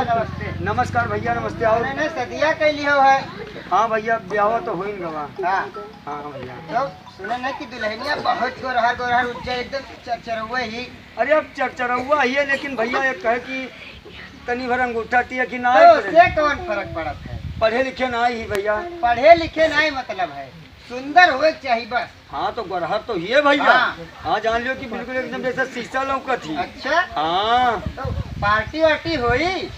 नमस्ते। नमस्कार भैया, नमस्ते। और मैंने सदिया कैली हो है। हाँ भैया, ब्याह तो हो गवा। हाँ हाँ भैया। तो सुना नहीं कि दुल्हनिया बहुत गोरहर उज्जर एकदम चरचरवा ही। अरे अब चरचरौआ ही है, लेकिन भैया एक कहे कि तनी भर अंगूठा टिया कि ना तो उससे कौन फर्क पड़त है? पढ़े लिखे ना ही भैया। पढ़े लिखे नहीं मतलब है, सुंदर होए के चाहिए बस। हाँ तो गोरहर तो ही है भैया। हाँ। हाँ जान लियो कि बिल्कुल एकदम जैसा शीशा लौका थी। अच्छा हाँ तो पार्टी वार्टी हुई?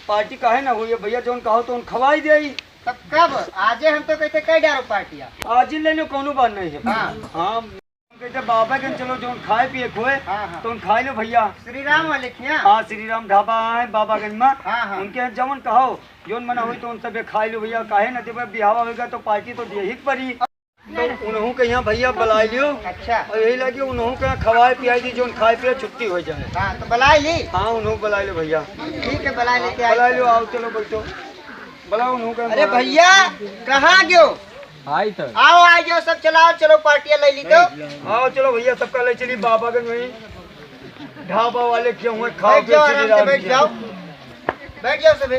पार्टी काहे ना हुई है भैया, जोन कहो तो खवाई दे। तब कब? आजे हम तो कहते कई डारो पार्टियाँ। आज ही ले लो, कोनो बात नहीं है। हाँ। हाँ कहते बाबा के चलो जोन खाए पिए खोए हाँ। तो खाए लो भैया। श्री राम वाले खिया? हाँ श्री राम ढाबा है बाबागंज में। हाँ। उनके जमन कहो जोन मना हुई तो उन सब खाए लो भैया। काहे ना जब बिहावा होगा तो पार्टी तो दे ही पड़ी। तो उन्हों के यहाँ भैया बुला लियो। अच्छा। और यही लगी उन्हों के यहाँ खवाए पियाई दी, जोन खाए पिए छुट्टी हो जाए। हाँ तो बुलाई ली? हाँ उन्हों बुला लो भैया। ठीक है बुला लेके बुला आई। लो, आओ चलो बैठो। बुलाओ उन्हों के। अरे भैया कहाँ गयो? आई तो आओ आ जाओ सब, चलाओ चलो पार्टियाँ ले ली तो। आओ चलो भैया, सबका ले चली बाबागंज में ढाबा वाले क्यों हुए खाओ बैठ जाओ आराम से, बैठ जाओ, बैठ जाओ सभी।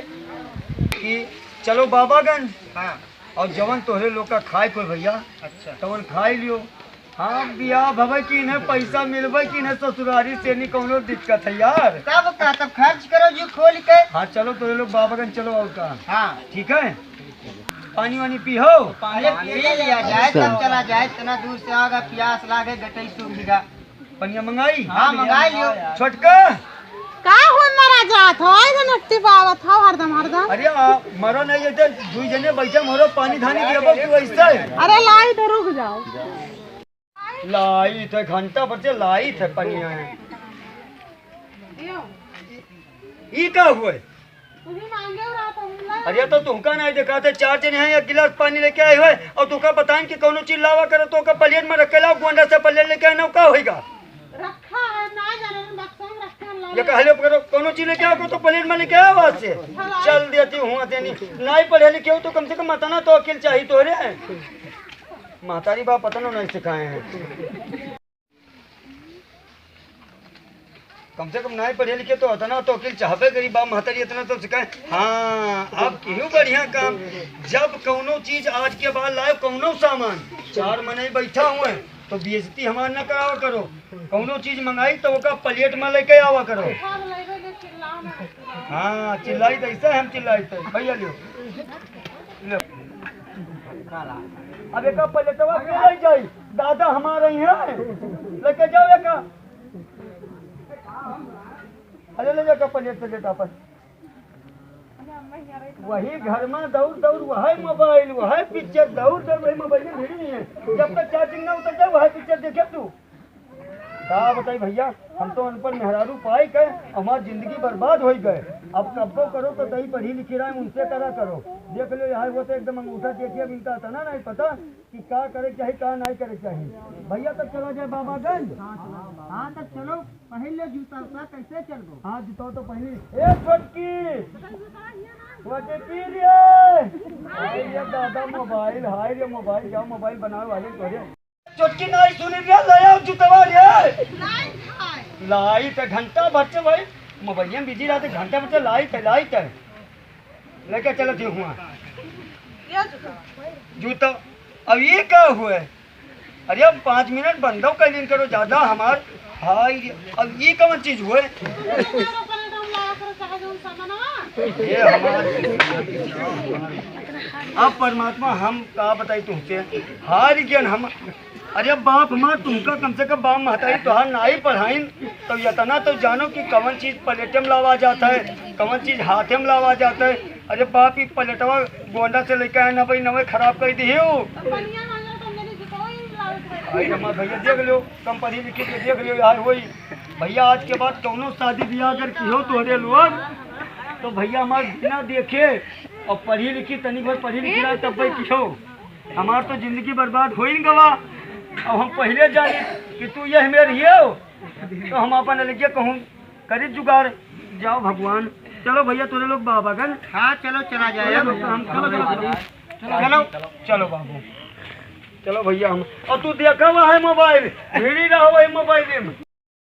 कि चलो बाबागंज। हाँ और जवन तोहरे लोग का खाए कोई भैया अच्छा। तवन खाई लियो। हाँ बियाह भवे की इन्हें पैसा मिलवे की इन्हें ससुरारी से नहीं कोनो दिक्कत है यार। तब का तब खर्च करो जी खोल के। हाँ चलो तोहरे लोग बाबागंज चलो और का। हाँ ठीक है, पानी वानी पी हो। अरे पी लिया जाए तब चला जाए, इतना दूर से आगा प्यास लागे गटई सूखेगा। पनिया मंगाई? हाँ मंगाई लियो। छोटका का हो मरा जात हो इधर नट्टी बावत हो हरदम। अरे मरो नहीं जैसे दुई जने बैठे मरो पानी धानी दिया तू ऐसे। अरे लाई तो रुक जाओ। लाई थे घंटा बचे लाई थे पनिया। ई का हुए? अरे तो तुमका नहीं देखा थे, चार जने हैं, एक गिलास पानी लेके आए हुए और तुमका बताएं कि कोनो चीज लावा करे तो का प्लेट में रखे लाओ, गोंडा से प्लेट लेके आना का होएगा? रखा है ना जाने बक्सा में रखा ये कहले करो कोनो चीज लेके आओ तो प्लेट में लेके आओ वहां से। चल देती हूँ देनी नहीं पढ़े लिखे हो तो कम से कम बताना तो अकेल चाहिए तो रे। महतारी बाप पता नहीं सिखाए हैं, कम से कम नहीं पढ़े लिखे तो होता ना तो अकेल चाहबे गरीब बाप महतारी इतना तो सिखाए। हाँ अब क्यों बढ़िया काम, जब कौनो चीज आज के बाद लाए कौनो सामान चार महीने बैठा हुए तो बेइज्जती हमार न करावा करो। कौनो चीज मंगाई तो ओका प्लेट में लेके आवा करो। हाँ चिल्लाई तो ऐसा है, हम चिल्लाई तो भैया लियो लो। अब एक प्लेटवा क्यों ले जाई, दादा हमारे हैं लेके जाओ एक। अरे ले जाओ प्लेट प्लेट अपन। वही घर में दौड़ दौड़ वही मोबाइल वही पिक्चर दौड़ दौड़ वही मोबाइल में भीड़ नहीं है। जब तक चार्जिंग ना उतर जाए वही पिक्चर देखे तू का बताई भैया। हम तो अनपढ़ मेहरारू पाई गए, हमारी जिंदगी बर्बाद हो गए। अब कब्बो करो तो दही पढ़ी लिखी रहा है उनसे करा करो। देख लो यहाँ वो तो एकदम अंगूठा देखिए मिलता था ना, नहीं पता कि क्या करे चाहिए क्या नहीं करे चाहिए। भैया तब चला जाए बाबागंज। हाँ तब चलो पहले जूता उता कैसे चलो। हाँ जूता तो पहले ए छोटकी हाय ये दादा मोबाइल, हाय ये मोबाइल, क्या मोबाइल बनाने वाले तोरे चोटकी नहीं सुनी रे लाया जुतवा रे लाई तो घंटा बच्चे भाई मोबाइल में बिजी रहते घंटा बच्चे लाई तो लेके चलो थी हुआ जूता। अब ये क्या हुआ? अरे अब 5 मिनट बंदो का दिन करो ज्यादा हमार। हाय अब ये कौन चीज हुए? ये अब परमात्मा हम का बताई तुमसे हार ज्ञान हम। अरे बाप माँ तुमका कम से कम बाप महतारी तुहार नाई पढ़ाई तो इतना तो जानो कि कौन चीज प्लेटे में लावा जाता है, कौन चीज हाथे में लावा जाता है। अरे बाप ये प्लेटवा गोंडा से लेके आए ना भाई नवे खराब कर दी हो। भैया देख लो कम पढ़ी लिखी के देख लो यार वही भैया। आज के बाद कौनो शादी ब्याह अगर की हो तोहरे लोग तो भैया हमारे बिना देखे और पढ़ी लिखी तनिक भर पढ़ी लिखी रहा तब भाई की हो। हमार तो जिंदगी बर्बाद हो ही गवा। अब हम पहले जाने कि तू यह मेरी हो तो हम अपन लगे कहूँ करी जुगाड़। जाओ भगवान। चलो भैया तोरे लोग बाबागंज। हाँ चलो चला जाए। हम चलो चलो बाबू चलो भैया हम। और तू देखा हुआ है मोबाइल, भीड़ी रहो वही मोबाइल में।